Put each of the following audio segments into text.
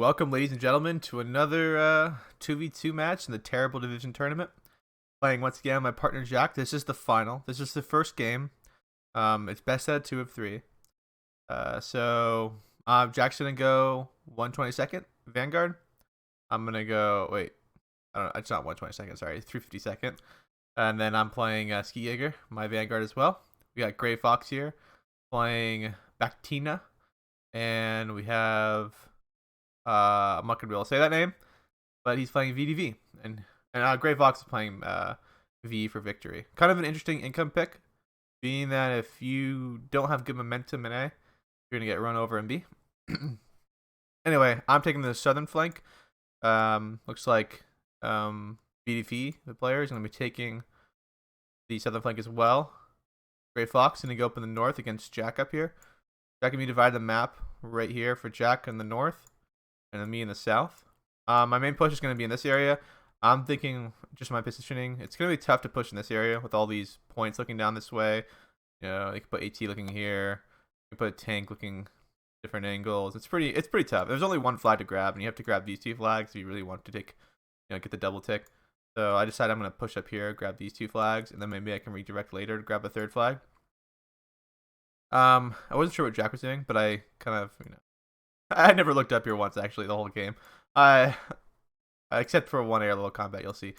Welcome, ladies and gentlemen, to another 2v2 match in the Terrible Division Tournament. Playing once again my partner Jack. This is the final. This is the first game. It's best out of 2 of 3. Jack's gonna go 122nd Vanguard. I'm gonna go. Wait, I don't know. It's not 122nd. Sorry, 352nd. And then I'm playing Ski Jaeger, my Vanguard as well. We got Gray Fox here playing Bactina, and we have. I'm not gonna be able to say that name, but he's playing VDV, and Gray Fox is playing V for victory. Kind of an interesting income pick, being that if you don't have good momentum in A, you're gonna get run over in B. Anyway, I'm taking the southern flank. Looks like VDV, the player, is gonna be taking the southern flank as well. Gray Fox gonna go up in the north against Jack up here. Jack and me divide the map right here for Jack in the north, and then me in the south. My main push is going to be in this area. I'm thinking just my positioning. It's going to be tough to push in this area with all these points looking down this way. You know, you can put AT looking here. You can put a tank looking different angles. It's pretty tough. There's only one flag to grab, and you have to grab these 2 flags if you really want to take, get the double tick. So I decided I'm going to push up here, grab these 2 flags, and then maybe I can redirect later to grab a 3rd flag. I wasn't sure what Jack was doing, but I kind of, I never looked up here once, actually, the whole game. Except for one air level combat, you'll see.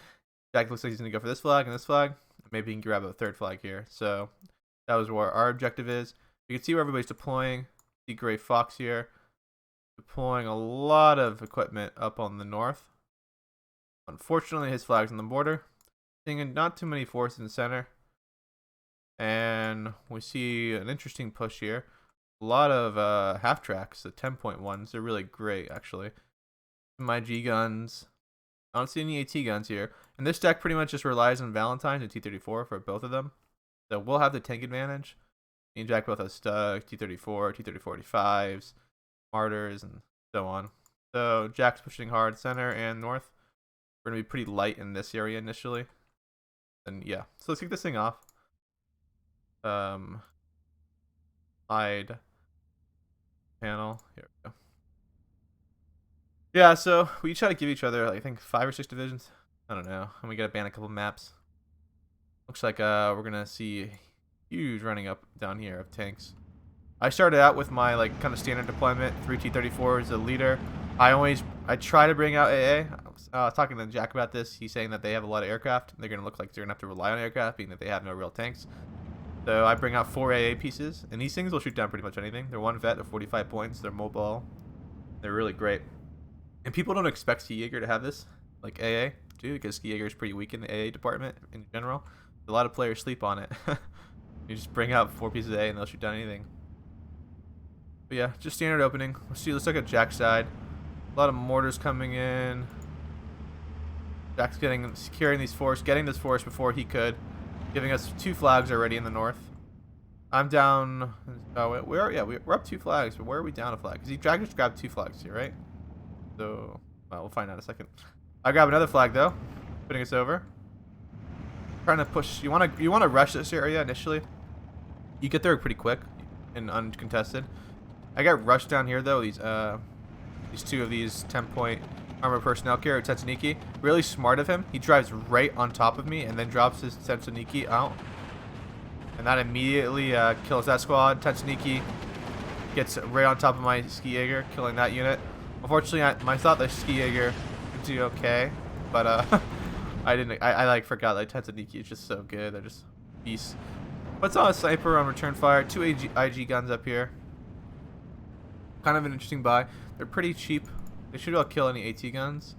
Jack looks like he's going to go for this flag and this flag. Maybe he can grab a 3rd flag here. So that was where our objective is. You can see where everybody's deploying. See Gray Fox here. Deploying a lot of equipment up on the north. Unfortunately, his flag's on the border. Seeing not too many forces in the center. And we see an interesting push here. A lot of half tracks, the 10.1s. They're really great, actually. My G guns. I don't see any AT guns here. And this deck pretty much just relies on Valentine's and T-34 for both of them. So we'll have the tank advantage. Me and Jack both have Stug, T-34, T-3045s, Martyrs, and so on. So Jack's pushing hard center and north. We're going to be pretty light in this area initially. And yeah, so let's kick this thing off. Hide panel. Here we go. Yeah, so we each try to give each other, I think, 5 or 6 divisions. I don't know. And we gotta ban a couple maps. Looks like we're gonna see huge running up down here of tanks. I started out with my kind of standard deployment, 3 T-34 as a leader. I try to bring out AA. I was talking to Jack about this. He's saying that they have a lot of aircraft. They're gonna look like they're gonna have to rely on aircraft, being that they have no real tanks. So I bring out 4 AA pieces, and these things will shoot down pretty much anything. They're 1 vet, they're 45 points, they're mobile. They're really great. And people don't expect Ski Jaeger to have this, like AA, too, because Ski Jaeger is pretty weak in the AA department in general. A lot of players sleep on it. You just bring out 4 pieces of AA and they'll shoot down anything. But yeah, just standard opening. Let's look at Jack's side. A lot of mortars coming in. Jack's securing these force, getting this force before he could. Giving us 2 flags already in the north. I'm down. We're up 2 flags, but where are we down a flag? Because Jack just grabbed 2 flags here, right? So, well, we'll find out in a second. I grab another flag though, putting us over. Trying to push. You want to rush this area initially. You get there pretty quick and uncontested. I got rushed down here though. These 2 of these 10-point armored personnel carrier Tetsuniki. Really smart of him. He drives right on top of me and then drops his Tetsuniki out. And that immediately kills that squad. Tetsuniki gets right on top of my Ski Jaeger, killing that unit. Unfortunately, I thought the Ski Jaeger would do okay, but I didn't. I forgot that Tetsuniki is just so good. They're just beasts. Puts on a sniper on return fire. 2 IG guns up here. Kind of an interesting buy. They're pretty cheap. They should all kill any AT guns,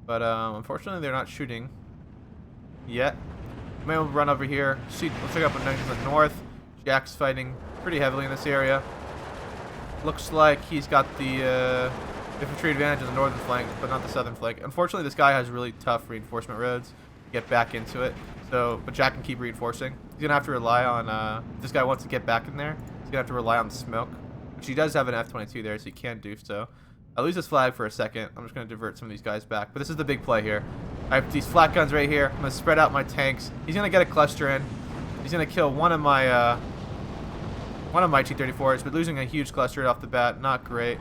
but unfortunately they're not shooting yet. Maybe we'll run over here. Let's check out what next in the north. Jack's fighting pretty heavily in this area. Looks like he's got the infantry advantage on the northern flank, but not the southern flank. Unfortunately, this guy has really tough reinforcement roads to get back into it. So, but Jack can keep reinforcing. He's gonna have to rely on. If this guy wants to get back in there, he's gonna have to rely on smoke, which he does have an F-22 there, so he can do so. I lose this flag for a second. I'm just going to divert some of these guys back. But this is the big play here. I have these flat guns right here. I'm going to spread out my tanks. He's going to get a cluster in. He's going to kill one of my T-34s, but losing a huge cluster right off the bat. Not great.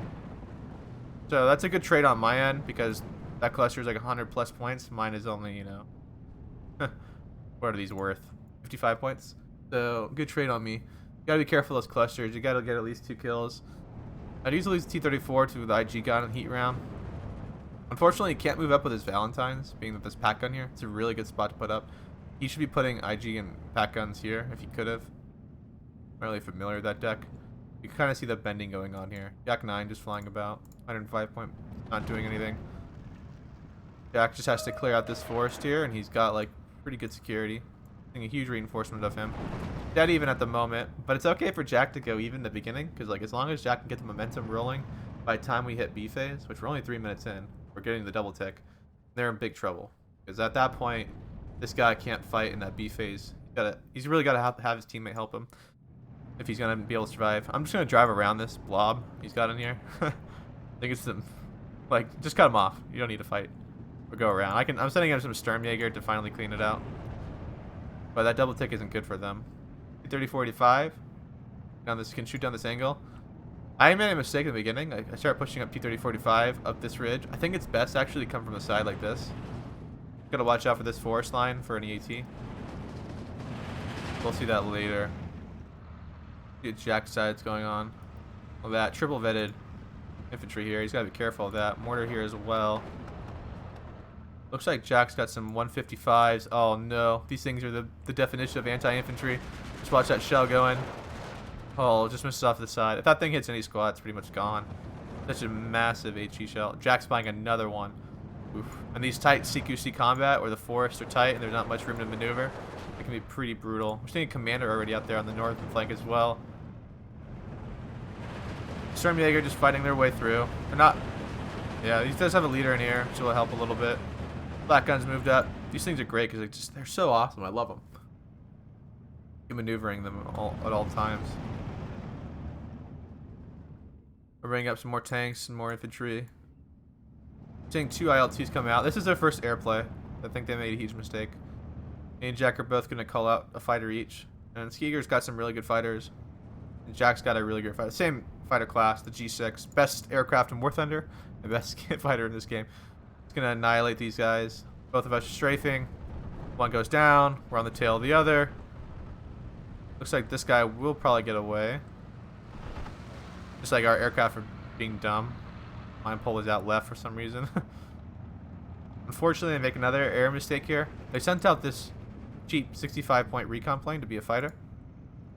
So that's a good trade on my end because that cluster is like 100 plus points. Mine is only, you know, what are these worth? 55 points. So good trade on me. You gotta be careful of those clusters. You gotta get at least 2 kills. I'd usually use T-34 to the IG gun and heat round. Unfortunately, he can't move up with his Valentines, being that this pack gun here. It's a really good spot to put up. He should be putting IG and pack guns here if he could have. I'm not really familiar with that deck. You can kind of see the bending going on here. Jack 9 just flying about. 105 point, not doing anything. Jack just has to clear out this forest here, and he's got like pretty good security. I think a huge reinforcement of him. Dead even at the moment, but it's okay for Jack to go even in the beginning, because like as long as Jack can get the momentum rolling, by the time we hit B phase, which we're only 3 minutes in, we're getting the double tick, they're in big trouble. Because at that point, this guy can't fight in that B phase. He's really got to have his teammate help him if he's going to be able to survive. I'm just going to drive around this blob he's got in here. I think it's some, like, just cut him off. You don't need to fight or go around. I'm sending him some Sturmjäger to finally clean it out. But that double tick isn't good for them. 30-45. Down this, can shoot down this angle. I made a mistake in the beginning. I started pushing up T-30-45 up this ridge. I think it's best actually to come from the side like this. Gotta watch out for this forest line for an EAT. We'll see that later. See Jack sides going on. All that triple vetted infantry here. He's gotta be careful of that. Mortar here as well. Looks like Jack's got some 155s. Oh no, these things are the definition of anti-infantry. Just watch that shell going. Oh, just misses off the side. If that thing hits any squad, it's pretty much gone. Such a massive HE shell. Jack's buying another one. Oof. And these tight CQC combat where the forests are tight and there's not much room to maneuver, it can be pretty brutal. We're seeing a commander already out there on the northern flank as well. Sturmjäger just fighting their way through. They're not... Yeah, he does have a leader in here, which will help a little bit. Black guns moved up. These things are great because they're so awesome. I love them. You're maneuvering them at all times. We're bringing up some more tanks and more infantry. Seeing 2 IL-2s come out. This is their first airplay. I think they made a huge mistake. Me and Jack are both going to call out a fighter each. And Skeeger's got some really good fighters. And Jack's got a really good fighter. Same fighter class, the G6. Best aircraft in War Thunder. And best fighter in this game. It's going to annihilate these guys. Both of us are strafing. One goes down. We're on the tail of the other. Looks like this guy will probably get away. Just like our aircraft are being dumb. Mine pole was out left for some reason. Unfortunately, they make another air mistake here. They sent out this cheap 65-point recon plane to be a fighter.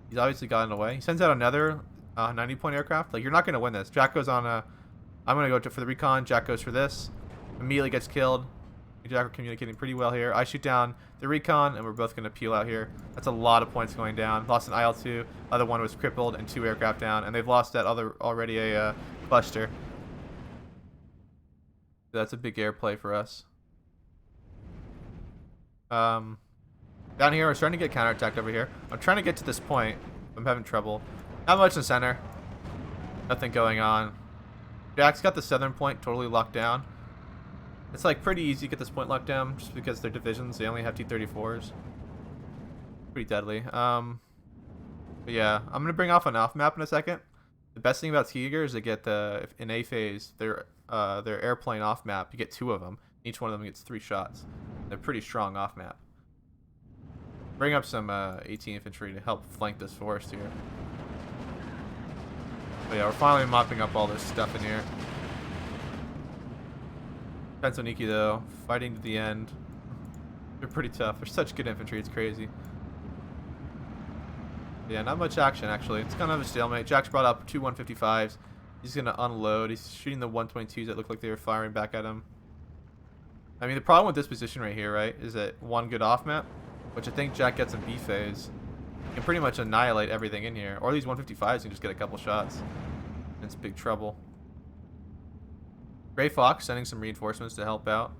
He's obviously gotten away. He sends out another 90-point aircraft. Like, you're not going to win this. Jack goes on a... I'm going to go for the recon. Jack goes for this. Immediately gets killed. Me and Jack are communicating pretty well here. I shoot down the recon, and we're both going to peel out here. That's a lot of points going down. Lost an IL-2. Other one was crippled, and 2 aircraft down. And they've lost that other already a cluster. So that's a big airplay for us. Down here, we're starting to get counterattacked over here. I'm trying to get to this point. I'm having trouble. Not much in the center. Nothing going on. Jack's got the southern point totally locked down. It's like pretty easy to get this point locked down just because they're divisions. They only have T-34s. Pretty deadly. But yeah, I'm gonna bring off an off map in a second. The best thing about Skeeger is they get in A phase their airplane off map. You get 2 of them. Each one of them gets 3 shots. They're pretty strong off map. Bring up some AT infantry to help flank this forest here. But yeah, we're finally mopping up all this stuff in here. Pensoniki though, fighting to the end. They're pretty tough. They're such good infantry, it's crazy. Yeah, not much action actually. It's kind of a stalemate. Jack's brought up 2 155s. He's gonna unload. He's shooting the 122s that look like they were firing back at him. I mean, the problem with this position right here, right, is that one good off map, which I think Jack gets in B phase, can pretty much annihilate everything in here. Or these 155s can just get a couple shots. And it's big trouble. Gray Fox sending some reinforcements to help out.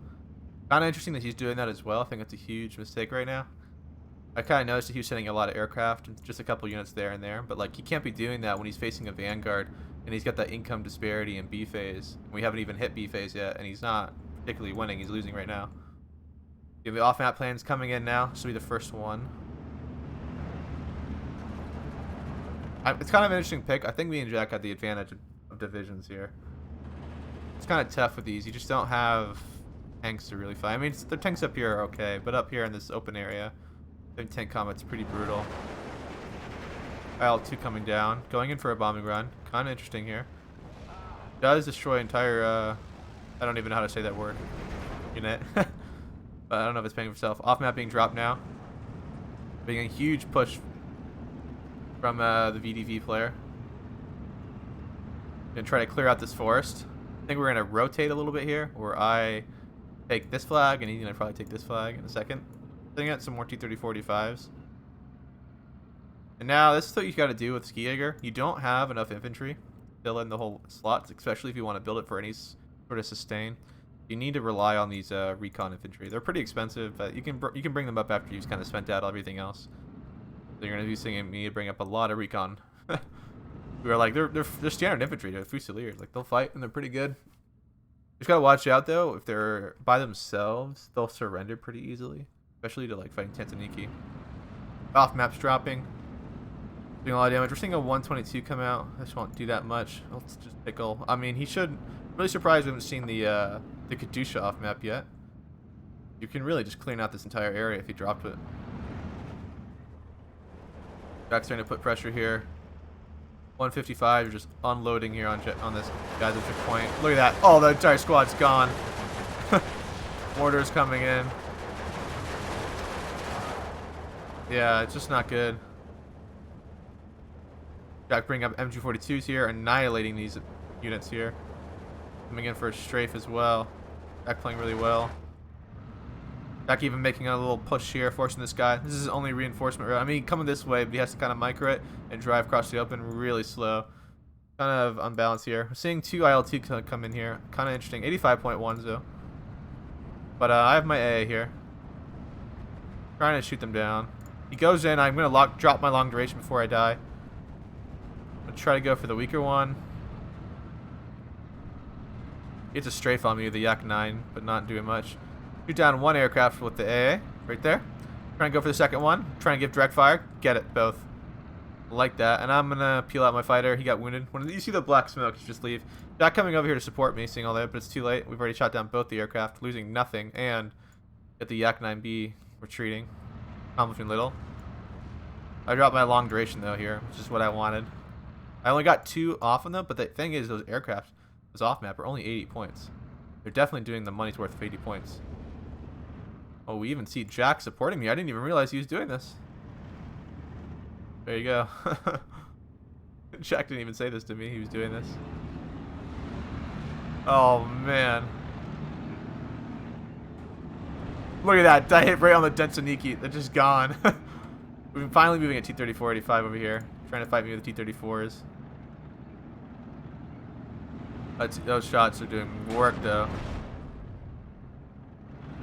Kind of interesting that he's doing that as well. I think that's a huge mistake right now. I kind of noticed that he was sending a lot of aircraft, and just a couple units there and there. But like, he can't be doing that when he's facing a Vanguard, and he's got that income disparity in B phase. We haven't even hit B phase yet, and he's not particularly winning. He's losing right now. The off-map plans coming in now. This will be the first one. It's kind of an interesting pick. I think me and Jack had the advantage of divisions here. It's kind of tough with these. You just don't have tanks to really fight. I mean, the tanks up here are okay, but up here in this open area, the tank combat's pretty brutal. IL-2 coming down, going in for a bombing run. Kind of interesting here. Does destroy entire, I don't even know how to say that word, unit. But I don't know if it's paying for itself. Off map being dropped now. Being a huge push from the VDV player. Gonna try to clear out this forest. I think we're gonna rotate a little bit here, where I take this flag, and he's gonna probably take this flag in a second. Setting out some more T-34-45s. And now this is what you got to do with Ski Jaeger. You don't have enough infantry to fill in the whole slots, especially if you want to build it for any sort of sustain. You need to rely on these recon infantry. They're pretty expensive, but you can bring them up after you've kind of spent out everything else. So you're gonna be seeing me bring up a lot of recon. We were like, they're standard infantry. They're Fusiliers. Like, they'll fight and they're pretty good. Just gotta watch out though. If they're by themselves, they'll surrender pretty easily, especially to like fighting Tantaniki. Off maps dropping, doing a lot of damage. We're seeing a 122 come out. This won't do that much. Let's just pickle. I mean, he should. Really surprised we haven't seen the Katusha off map yet. You can really just clean out this entire area if he dropped it. Jack's starting to put pressure here. 155, you're just unloading here on this guy's at checkpoint. Look at that. Oh, the entire squad's gone. Mortars coming in. Yeah, it's just not good. Jack bringing up MG42s here, annihilating these units here. Coming in for a strafe as well. Jack playing really well. Jack even making a little push here, forcing this guy. This is his only reinforcement route. I mean, coming this way, but he has to kind of micro it and drive across the open really slow. Kind of unbalanced here. We're seeing two IL-2 come in here. Kind of interesting. 85.1s though. But I have my AA here. Trying to shoot them down. He goes in. I'm going to drop my long duration before I die. I'm going to try to go for the weaker one. He gets a strafe on me with the Yak-9, but not doing much. Shoot down one aircraft with the AA, right there. Trying to go for the second one. Trying to give direct fire. Get it, both. Like that. And I'm going to peel out my fighter. He got wounded. When you see the black smoke, you just leave. Jack coming over here to support me, seeing all that, but it's too late. We've already shot down both the aircraft, losing nothing, and get the Yak-9B retreating. Accomplishing little. I dropped my long duration, though, here, which is what I wanted. I only got 2 off on them, but the thing is, those aircraft, those off map, are only 80 points. They're definitely doing the money's worth of 80 points. Oh, we even see Jack supporting me. I didn't even realize he was doing this. There you go. Jack didn't even say this to me. He was doing this. Oh, man. Look at that. I hit right on the Densaniki. They're just gone. We've been finally moving at T-34-85 over here. Trying to fight me with the T-34s. Those shots are doing work, though.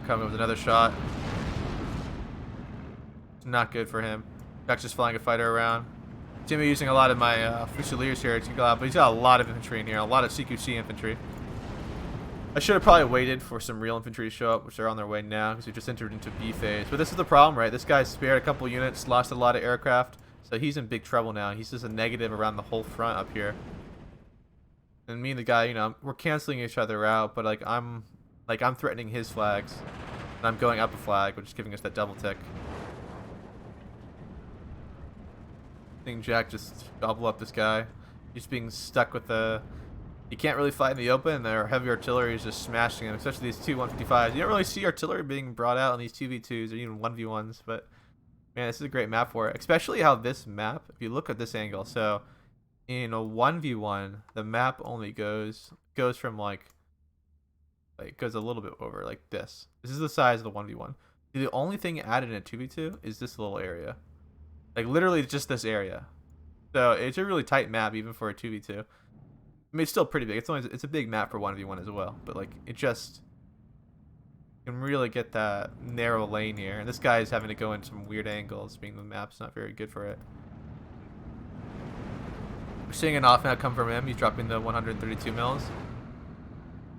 Coming with another shot. It's not good for him. Jack's just flying a fighter around. Jimmy using a lot of my Fusiliers here to go out, but he's got a lot of infantry in here, a lot of CQC infantry. I should have probably waited for some real infantry to show up, which are on their way now, because we just entered into B phase. But this is the problem, right? This guy's spared a couple units, lost a lot of aircraft, so he's in big trouble now. He's just a negative around the whole front up here. And me and the guy, you know, we're canceling each other out, but I'm threatening his flags, and I'm going up a flag, which is giving us that double tick. Seeing Jack just gobble up this guy. He's being stuck with the. You can't really fight in the open, and their heavy artillery is just smashing him, especially these two 155s. You don't really see artillery being brought out on these 2v2s or even 1v1s, but man, this is a great map for it. Especially how this map, if you look at this angle, so in a 1v1, the map only goes from like goes a little bit over like this. This is the size of the 1v1. The only thing added in a 2v2 is this little area. Like literally just this area. So it's a really tight map even for a 2v2. I mean, it's still pretty big. It's a big map for 1v1 as well, but like it just can really get that narrow lane here. And this guy is having to go in some weird angles, being the map's not very good for it. We're seeing an off map come from him. He's dropping the 132 mils.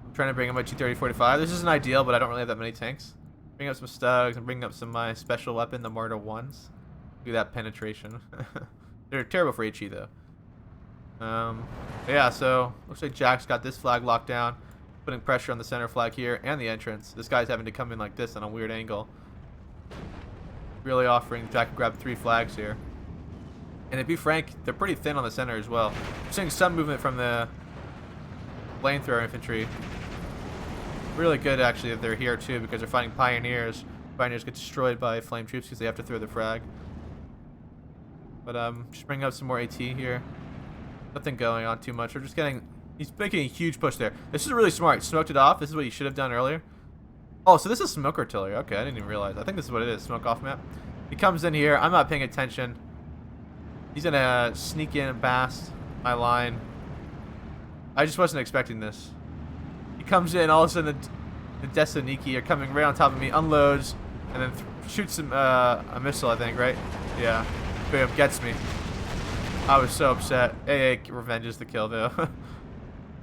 I'm trying to bring him my T-30-45. This isn't ideal, but I don't really have that many tanks. Bring up some stugs and bring up some my special weapon, the Marta 1s. Do that penetration. They're terrible for HE though. Yeah, so looks like Jack's got this flag locked down. putting pressure on the center flag here and the entrance. This guy's having to come in like this on a weird angle. Really offering Jack to grab 3 flags here. And to be frank, they're pretty thin on the center as well. We're seeing some movement from the flamethrower infantry. Really good actually that they're here too, because they're fighting pioneers. Pioneers get destroyed by flame troops because they have to throw the frag. But just bring up some more AT here. Nothing going on too much. We're just getting. He's making a huge push there. This is really smart. He smoked it off. This is what you should have done earlier. Oh, so this is smoke artillery. Okay, I didn't even realize. I think this is what it is. Smoke off map. He comes in here. I'm not paying attention. He's gonna sneak in past my line. I just wasn't expecting this. He comes in. All of a sudden, the Desaniki are coming right on top of me. Unloads and then shoots him a missile. I think, right? Yeah. Boom. Gets me. I was so upset. AA revenges the kill though.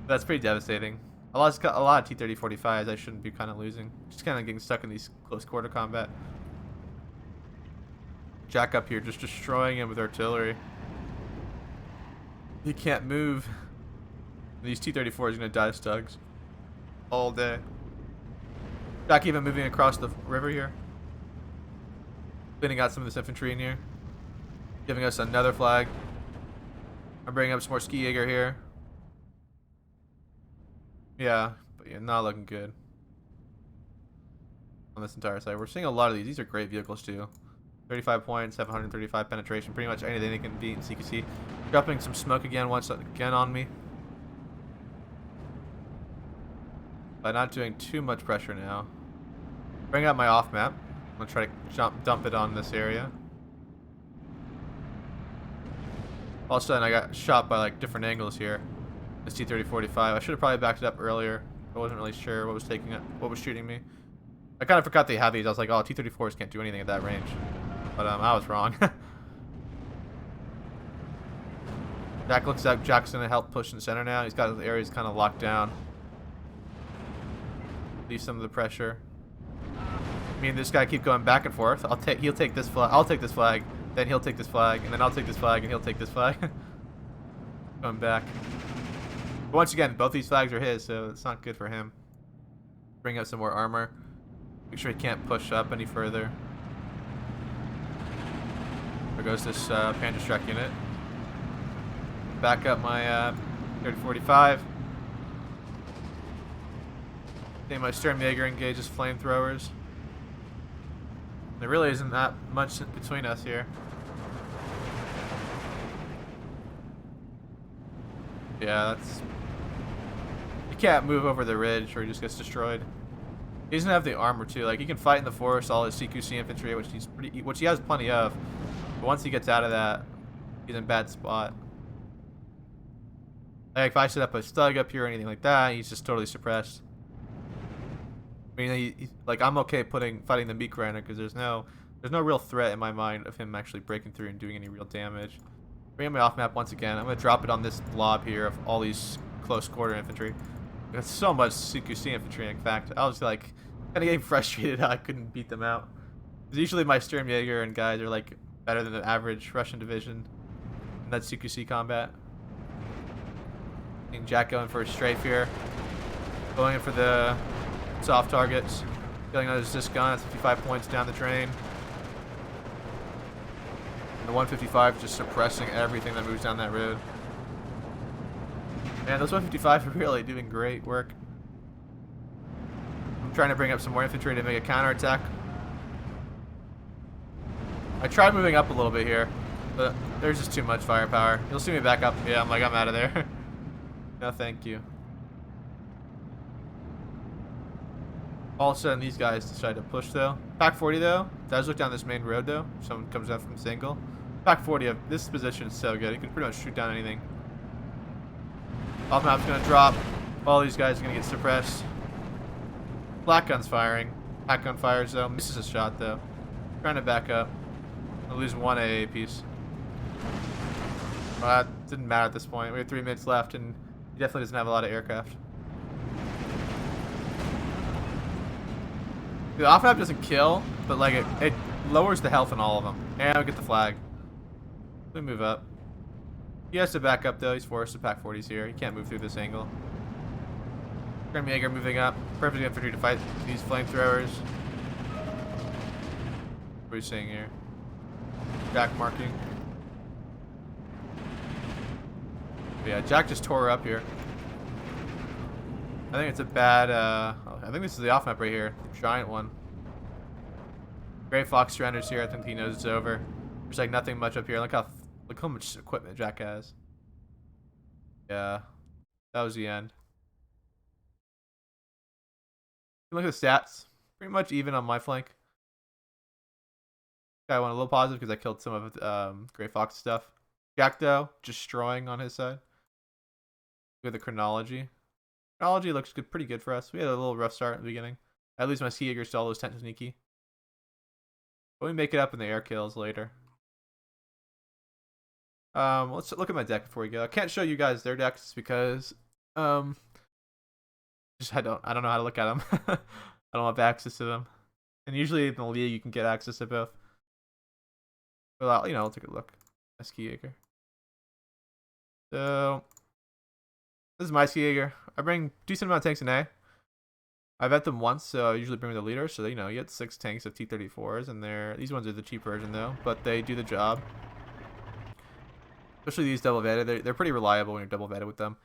That's pretty devastating. A lot of T-30-45s I shouldn't be kind of losing. Just kind of getting stuck in these close quarter combat. Jack up here just destroying him with artillery. He can't move. These T-34 is going to die stugs all day. Jack even moving across the river here. Cleaning out some of this infantry in here. Giving us another flag. I'm bringing up some more Ski Jaeger here. Yeah, but yeah, not looking good on this entire side. We're seeing a lot of these. These are great vehicles too. 35 points, have 135 penetration. Pretty much anything they can beat in CQC. Dropping some smoke again once again on me. By not doing too much pressure now. Bring out my off map. I'm gonna try to dump it on this area. All of a sudden I got shot by like different angles here. This T-30-45. I should have probably backed it up earlier. I wasn't really sure what was taking it, what was shooting me. I kind of forgot they had these. I was like, oh, T-34s can't do anything at that range. But I was wrong. Jack looks like Jack's gonna help push in the center now. He's got his areas kind of locked down. Leave some of the pressure. Me and this guy keep going back and forth. He'll take this flag. I'll take this flag. Then he'll take this flag, and then I'll take this flag, and he'll take this flag. Going back. But once again, both these flags are his, so it's not good for him. Bring out some more armor. Make sure he can't push up any further. There goes this Panzerstreck unit. Back up my 3045. Then my Sturmjäger engages flamethrowers. There really isn't that much between us here. Yeah, that's... You can't move over the ridge or he just gets destroyed. He doesn't have the armor too. Like, he can fight in the forest, all his CQC infantry, which he has plenty of. But once he gets out of that, he's in a bad spot. Like, if I set up a stug up here or anything like that, he's just totally suppressed. I mean, like, I'm okay fighting the meat grinder because there's no real threat in my mind of him actually breaking through and doing any real damage. Bring my off map once again. I'm gonna drop it on this blob here of all these close quarter infantry. There's so much CQC infantry. In fact, I was like kind of getting frustrated how I couldn't beat them out. Because usually my Sturmjäger and guys are like better than the average Russian division in that CQC combat. And Jack going for a strafe here, going in for the soft targets. Killing another Zis gun. That's 55 points down the drain. The 155 just suppressing everything that moves down that road. Man, those 155 are really doing great work. I'm trying to bring up some more infantry to make a counterattack. I tried moving up a little bit here, but there's just too much firepower. You'll see me back up. Yeah, I'm out of there. No, thank you. All of a sudden, these guys decide to push, though. Pack 40, though, does look down this main road, though. Someone comes out from single. Pack 40, this position is so good. You can pretty much shoot down anything. Off map's going to drop. All these guys are going to get suppressed. Black gun's firing. Pack gun fires, though. Misses a shot, though. Trying to back up. I'll lose one AA piece. Well, that didn't matter at this point. We have 3 minutes left, and he definitely doesn't have a lot of aircraft. The off map doesn't kill, but like it lowers the health in all of them. And we get the flag. We move up. He has to back up though. He's forced to pack 40s here. He can't move through this angle. Grim Jaeger moving up. Perfect infantry to fight these flamethrowers. What are we seeing here? Jack marking. But yeah, Jack just tore her up here. I think it's a bad, I think this is the off map right here. The giant one. Great Fox surrenders here. I think he knows it's over. There's like nothing much up here. Look how much equipment Jack has. Yeah. That was the end. Look at the stats. Pretty much even on my flank. I went a little positive because I killed some of Gray Fox stuff. Jack, though, destroying on his side. Look at the chronology. Chronology looks good, pretty good for us. We had a little rough start at the beginning. At least my Sea Eager still was 10 sneaky. But we make it up in the air kills later. Let's look at my deck before we go. I can't show you guys their decks because just I don't know how to look at them. I don't have access to them. And usually in the league you can get access to both. Well, I'll take a look. Sea Eager. So this is my Sea Eager. I bring decent amount of tanks in A. I vet them once, so I usually bring the leader. So you get 6 tanks of T-34s, and these ones are the cheap version though, but they do the job. Especially these double vetted, they're pretty reliable when you're double vetted with them.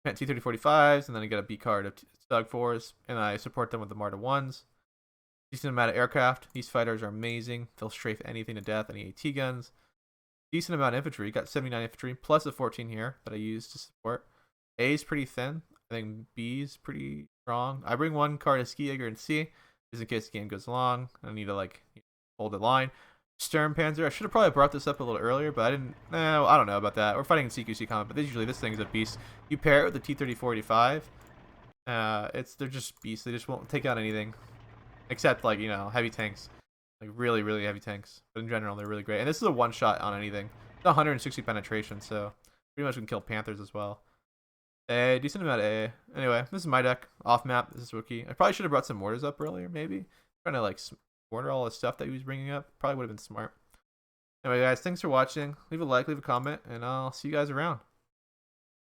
Plant T-3045s, and then I get a B card of Stug 4s, and I support them with the Marta 1s. Decent amount of aircraft. These fighters are amazing. They'll strafe anything to death, any AT guns. Decent amount of infantry. Got 79 infantry, plus a 14 here that I use to support. A is pretty thin. I think B is pretty strong. I bring one card of Ski Jaeger and C, just in case the game goes long. I need to hold the line. Sturm Panzer. I should have probably brought this up a little earlier, but I didn't. No, I don't know about that. We're fighting in CQC combat, but usually this thing is a beast. You pair it with the T-3045. They're just beasts. They just won't take out anything, except heavy tanks, really really heavy tanks. But in general, they're really great. And this is a one shot on anything. It's 160 penetration, so pretty much can kill Panthers as well. A decent amount of A. Anyway, this is my deck. Off map. This is rookie. I probably should have brought some mortars up earlier, maybe. Trying to mortar all the stuff that he was bringing up. Probably would have been smart. Anyway, guys, thanks for watching. Leave a like, leave a comment, and I'll see you guys around.